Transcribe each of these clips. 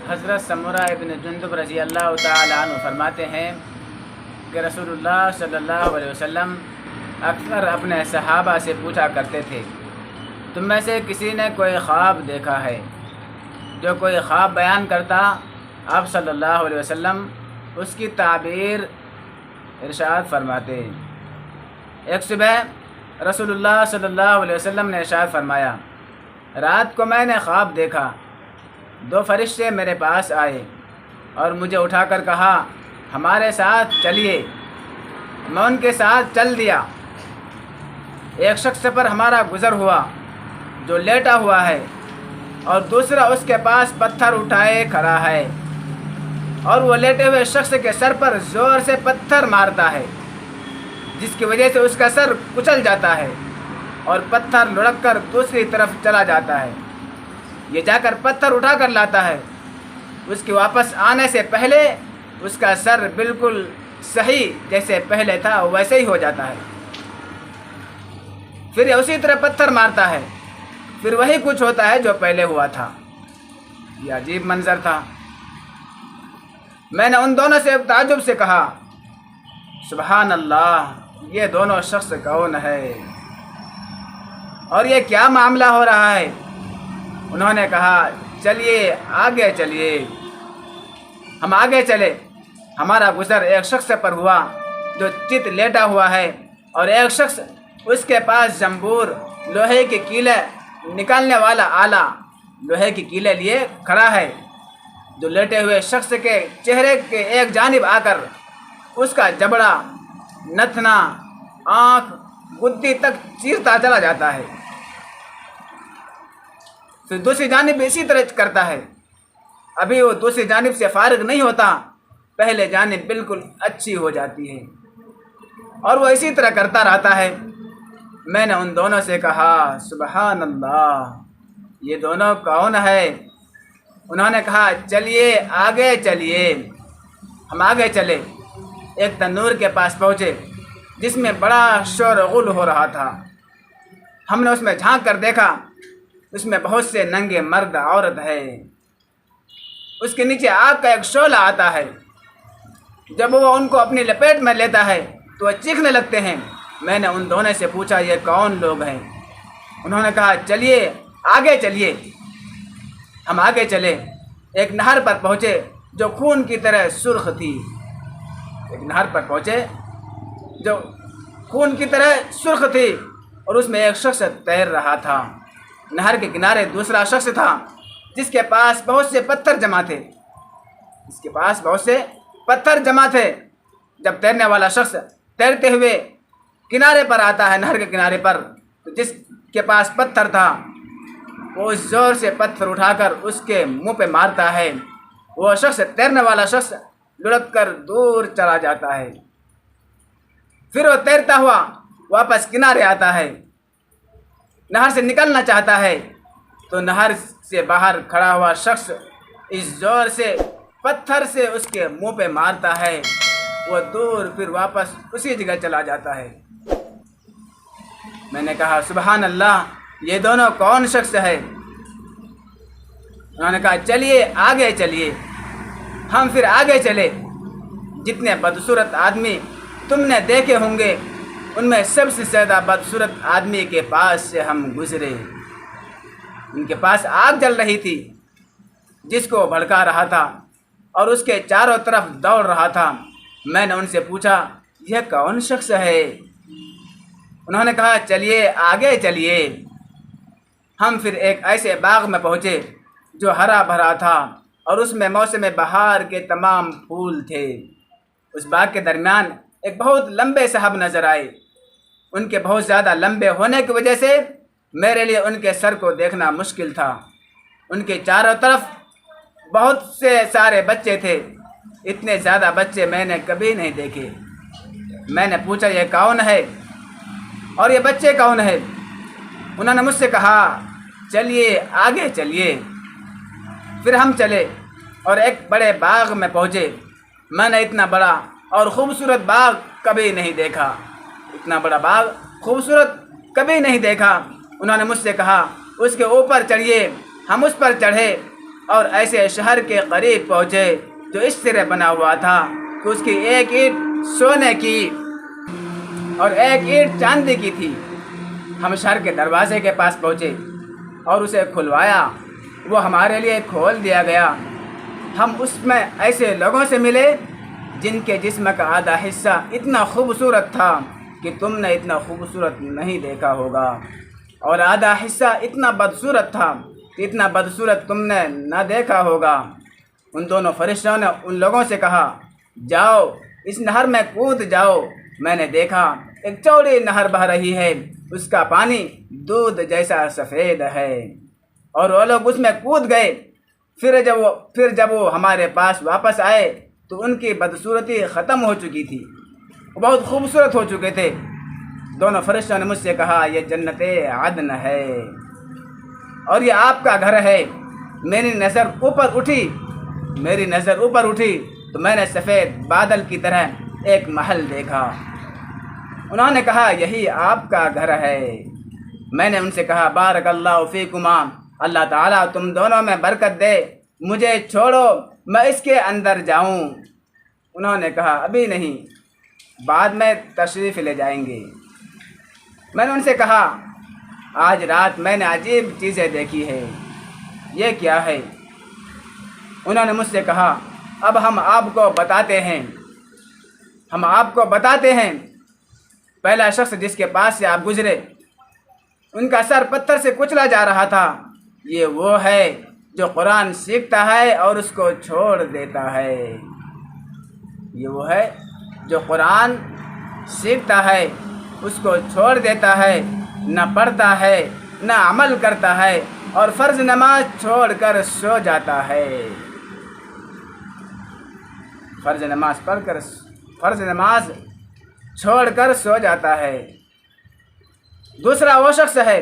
حضرت سمرہ ابن جندب رضی اللہ تعالیٰ عنہ فرماتے ہیں کہ رسول اللہ صلی اللہ علیہ وسلم اکثر اپنے صحابہ سے پوچھا کرتے تھے، تم میں سے کسی نے کوئی خواب دیکھا ہے؟ جو کوئی خواب بیان کرتا، آپ صلی اللہ علیہ وسلم اس کی تعبیر ارشاد فرماتے۔ ایک صبح رسول اللہ صلی اللہ علیہ وسلم نے ارشاد فرمایا، رات کو میں نے خواب دیکھا، دو فرشتے میرے پاس آئے اور مجھے اٹھا کر کہا، ہمارے ساتھ چلیے۔ میں ان کے ساتھ چل دیا۔ ایک شخص پر ہمارا گزر ہوا جو لیٹا ہوا ہے، اور دوسرا اس کے پاس پتھر اٹھائے کھڑا ہے، اور وہ لیٹے ہوئے شخص کے سر پر زور سے پتھر مارتا ہے، جس کی وجہ سے اس کا سر کچل جاتا ہے اور پتھر لڑک کر دوسری طرف چلا جاتا ہے۔ یہ جا کر پتھر اٹھا کر لاتا ہے، اس کے واپس آنے سے پہلے اس کا سر بالکل صحیح جیسے پہلے تھا ویسے ہی ہو جاتا ہے۔ پھر یہ اسی طرح پتھر مارتا ہے، پھر وہی کچھ ہوتا ہے جو پہلے ہوا تھا۔ یہ عجیب منظر تھا۔ میں نے ان دونوں سے تعجب سے کہا، سبحان اللہ، یہ دونوں شخص کون ہے اور یہ کیا معاملہ ہو رہا ہے؟ انہوں نے کہا، چلیے آگے چلیے۔ ہم آگے چلے۔ ہمارا گزر ایک شخص پر ہوا جو چت لیٹا ہوا ہے، اور ایک شخص اس کے پاس زنبور، لوہے کی کیلیں نکالنے والا آلہ، لوہے کی کیلیں لیے کھڑا ہے، جو لیٹے ہوئے شخص کے چہرے کے ایک جانب آ کر اس کا جبڑا، نتنا، آنکھ، گدی تک چیرتا چلا جاتا ہے۔ پھر دوسری جانب بھی اسی طرح کرتا ہے۔ ابھی وہ دوسری جانب سے فارغ نہیں ہوتا، پہلے جانب بالکل اچھی ہو جاتی ہے، اور وہ اسی طرح کرتا رہتا ہے۔ میں نے ان دونوں سے کہا، سبحان اللہ، یہ دونوں کون ہے؟ انہوں نے کہا، چلیے آگے چلیے۔ ہم آگے چلے، ایک تنور کے پاس پہنچے جس میں بڑا شور و غل ہو رہا تھا۔ ہم نے اس میں جھانک کر دیکھا، اس میں بہت سے ننگے مرد عورت ہے۔ اس کے نیچے آگ کا ایک شعلہ آتا ہے۔ جب وہ ان کو اپنی لپیٹ میں لیتا ہے تو وہ چیخنے لگتے ہیں۔ میں نے ان دونوں سے پوچھا، یہ کون لوگ ہیں؟ انہوں نے کہا، چلیے آگے چلیے۔ ہم آگے چلے، ایک نہر پر پہنچے جو خون کی طرح سرخ تھی۔ ایک نہر پر پہنچے جو خون کی طرح سرخ تھی، اور اس میں ایک شخص تیر رہا تھا۔ نہر کے کنارے دوسرا شخص تھا جس کے پاس بہت سے پتھر جمع تھے۔ جب تیرنے والا شخص تیرتے ہوئے کنارے پر آتا ہے، نہر کے کنارے پر، تو جس کے پاس پتھر تھا وہ زور سے پتھر اٹھا کر اس کے منہ پہ مارتا ہے۔ وہ شخص، تیرنے والا شخص، لڑک کر دور چلا جاتا ہے۔ پھر وہ تیرتا ہوا واپس کنارے آتا ہے، نہر سے نکلنا چاہتا ہے، تو نہر سے باہر کھڑا ہوا شخص اس زور سے پتھر سے اس کے منہ پہ مارتا ہے۔ وہ دور پھر واپس اسی جگہ چلا جاتا ہے۔ میں نے کہا، سبحان اللہ، یہ دونوں کون شخص ہے؟ انہوں نے کہا، چلیے آگے چلیے۔ ہم پھر آگے چلے۔ جتنے بدصورت آدمی تم نے دیکھے ہوں گے، ان میں سب سے زیادہ بدصورت آدمی کے پاس سے ہم گزرے۔ ان کے پاس آگ جل رہی تھی جس کو بھڑکا رہا تھا، اور اس کے چاروں طرف دوڑ رہا تھا۔ میں نے ان سے پوچھا، یہ کون شخص ہے؟ انہوں نے کہا، چلیے آگے چلیے۔ ہم پھر ایک ایسے باغ میں پہنچے جو ہرا بھرا تھا، اور اس میں موسم بہار کے تمام پھول تھے۔ اس باغ کے درمیان ایک بہت لمبے صاحب نظر آئے۔ ان کے بہت زیادہ لمبے ہونے کی وجہ سے میرے لیے ان کے سر کو دیکھنا مشکل تھا۔ ان کے چاروں طرف بہت سے سارے بچے تھے۔ اتنے زیادہ بچے میں نے کبھی نہیں دیکھے۔ میں نے پوچھا، یہ کون ہے اور یہ بچے کون ہیں؟ انہوں نے مجھ سے کہا، چلیے آگے چلیے۔ پھر ہم چلے اور ایک بڑے باغ میں پہنچے۔ میں نے اتنا بڑا اور خوبصورت باغ کبھی نہیں دیکھا۔ اتنا بڑا باغ خوبصورت کبھی نہیں دیکھا۔ انہوں نے مجھ سے کہا، اس کے اوپر چڑھیے۔ ہم اس پر چڑھے۔ اور ایسے شہر کے قریب پہنچے جو اس طرح بنا ہوا تھا کہ اس کی ایک اینٹ سونے کی اور ایک اینٹ چاندی کی تھی۔ ہم شہر کے دروازے کے پاس پہنچے اور اسے کھلوایا، وہ ہمارے لیے کھول دیا گیا۔ ہم اس میں ایسے لوگوں سے ملے جن کے جسم کا آدھا حصہ اتنا خوبصورت تھا کہ تم نے اتنا خوبصورت نہیں دیکھا ہوگا، اور آدھا حصہ اتنا بدصورت تھا کہ اتنا بدصورت تم نے نہ دیکھا ہوگا۔ ان دونوں فرشتوں نے ان لوگوں سے کہا، جاؤ اس نہر میں کود جاؤ۔ میں نے دیکھا ایک چوڑی نہر بہہ رہی ہے، اس کا پانی دودھ جیسا سفید ہے، اور وہ لوگ اس میں کود گئے۔ پھر جب وہ ہمارے پاس واپس آئے تو ان کی بدصورتی ختم ہو چکی تھی، وہ بہت خوبصورت ہو چکے تھے۔ دونوں فرشتوں نے مجھ سے کہا، یہ جنت عدن ہے اور یہ آپ کا گھر ہے۔ میری نظر اوپر اٹھی تو میں نے سفید بادل کی طرح ایک محل دیکھا۔ انہوں نے کہا، یہی آپ کا گھر ہے۔ میں نے ان سے کہا، بارک اللہ فیکما، اللہ تعالیٰ تم دونوں میں برکت دے، مجھے چھوڑو میں اس کے اندر جاؤں۔ انہوں نے کہا، ابھی نہیں، بعد میں تشریف لے جائیں گے۔ میں نے ان سے کہا، آج رات میں نے عجیب چیزیں دیکھی ہے، یہ کیا ہے؟ انہوں نے مجھ سے کہا، اب ہم آپ کو بتاتے ہیں۔ پہلا شخص جس کے پاس سے آپ گزرے، ان کا سر پتھر سے کچلا جا رہا تھا۔ یہ وہ ہے جو قرآن سیکھتا ہے اور اس کو چھوڑ دیتا ہے۔ یہ وہ ہے جو قرآن سیکھتا ہے، اس کو چھوڑ دیتا ہے، نہ پڑھتا ہے نہ عمل کرتا ہے، اور فرض نماز چھوڑ کر سو جاتا ہے۔ فرض نماز چھوڑ کر سو جاتا ہے۔ دوسرا وہ شخص ہے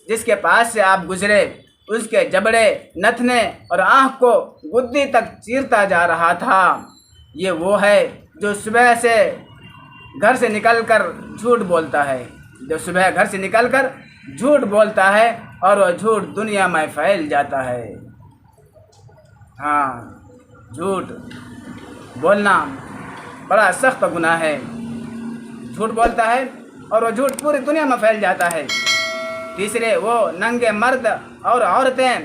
جس کے پاس سے آپ گزرے، اس کے جبڑے، نتنے اور آنکھ کو گدی تک چیرتا جا رہا تھا۔ یہ وہ ہے جو صبح گھر سے نکل کر جھوٹ بولتا ہے اور وہ جھوٹ دنیا میں پھیل جاتا ہے۔ ہاں، جھوٹ بولنا بڑا سخت گناہ ہے۔ جھوٹ بولتا ہے اور وہ جھوٹ پوری دنیا میں پھیل جاتا ہے۔ تیسرے وہ ننگے مرد اور عورتیں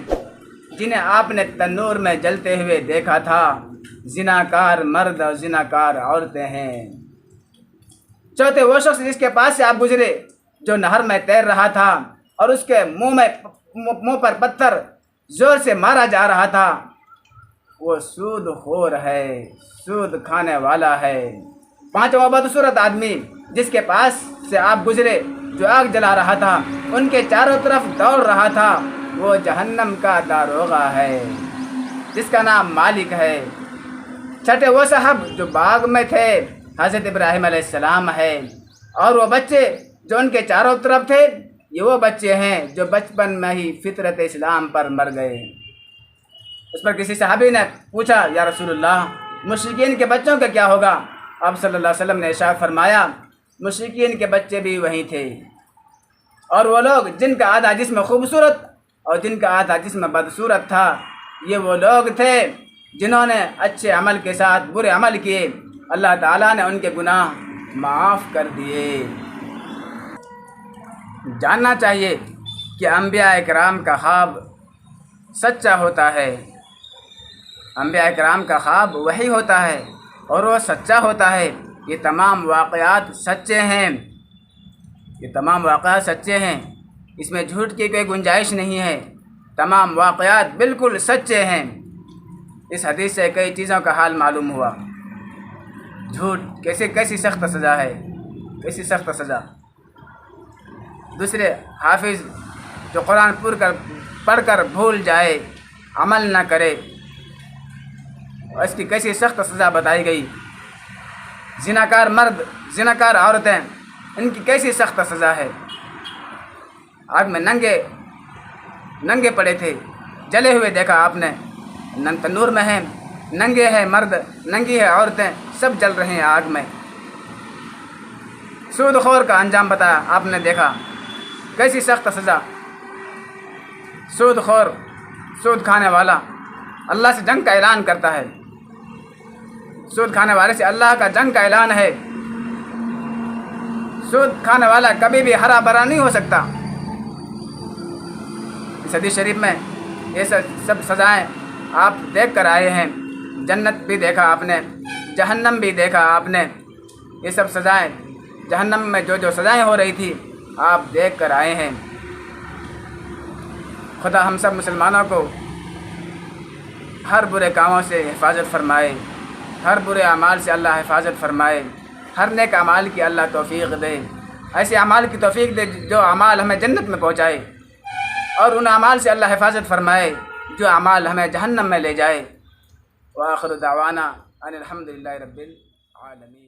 جنہیں آپ نے تنور میں جلتے ہوئے دیکھا تھا، زناکار مرد اور زناکار عورتیں ہیں۔ چوتھے وہ شخص جس کے پاس سے آپ گزرے، جو نہر میں تیر رہا تھا اور اس کے منہ پر پتھر زور سے مارا جا رہا تھا، وہ سود خور ہے، سود کھانے والا ہے۔ پانچواں بدصورت آدمی جس کے پاس سے آپ گزرے، جو آگ جلا رہا تھا، ان کے چاروں طرف دوڑ رہا تھا، وہ جہنم کا داروغہ ہے جس کا نام مالک ہے۔ چھٹے وہ صاحب جو باغ میں تھے، حضرت ابراہیم علیہ السلام ہے، اور وہ بچے جو ان کے چاروں طرف تھے، یہ وہ بچے ہیں جو بچپن میں ہی فطرت اسلام پر مر گئے۔ اس پر کسی صحابی نے پوچھا، یا رسول اللہ، مشرکین کے بچوں کا کیا ہوگا؟ آپ صلی اللہ علیہ وسلم نے ارشاد فرمایا، مشرکین کے بچے بھی وہیں تھے، اور وہ لوگ جن کا آدھا جسم خوبصورت اور جن کا آدھا جسم بدصورت تھا، یہ وہ لوگ تھے جنہوں نے اچھے عمل کے ساتھ برے عمل کیے، اللہ تعالیٰ نے ان کے گناہ معاف کر دیے۔ جاننا چاہیے کہ انبیاء کرام کا خواب سچا ہوتا ہے۔ انبیاء کرام کا خواب وہی ہوتا ہے اور وہ سچا ہوتا ہے۔ یہ تمام واقعات سچے ہیں، اس میں جھوٹ کی کوئی گنجائش نہیں ہے۔ تمام واقعات بالکل سچے ہیں۔ اس حدیث سے کئی چیزوں کا حال معلوم ہوا۔ جھوٹ کیسی سخت سزا ہے، کیسی سخت سزا۔ دوسرے، حافظ جو قرآن پڑھ کر بھول جائے، عمل نہ کرے، اس کی کیسی سخت سزا بتائی گئی۔ زناکار مرد، زناکار عورتیں، ان کی کیسی سخت سزا ہے۔ آگ میں ننگے پڑے تھے، جلے ہوئے دیکھا آپ نے، تنور میں ہیں، ننگے ہیں مرد، ننگی ہے عورتیں، سب جل رہے ہیں آگ میں۔ سود خور کا انجام بتایا آپ نے، دیکھا کیسی سخت سزا۔ سود خور، سود کھانے والا، اللہ سے جنگ کا اعلان کرتا ہے، سود کھانے والے سے اللہ کا جنگ کا اعلان ہے۔ سود کھانے والا کبھی بھی ہرا بھرا نہیں ہو سکتا۔ اس حدیث شریف میں یہ سب سزائیں آپ دیکھ کر آئے ہیں، جنت بھی دیکھا آپ نے، جہنم بھی دیکھا آپ نے، یہ سب سزائیں، جہنم میں جو سزائیں ہو رہی تھی آپ دیکھ کر آئے ہیں۔ خدا ہم سب مسلمانوں کو ہر برے کاموں سے حفاظت فرمائے، ہر برے اعمال سے اللہ حفاظت فرمائے، ہر نیک اعمال کی اللہ توفیق دے، ایسے اعمال کی توفیق دے جو اعمال ہمیں جنت میں پہنچائے، اور ان اعمال سے اللہ حفاظت فرمائے جو اعمال ہمیں جہنم میں لے جائے۔ وآخر دعوانا ان الحمد للہ رب العالمین۔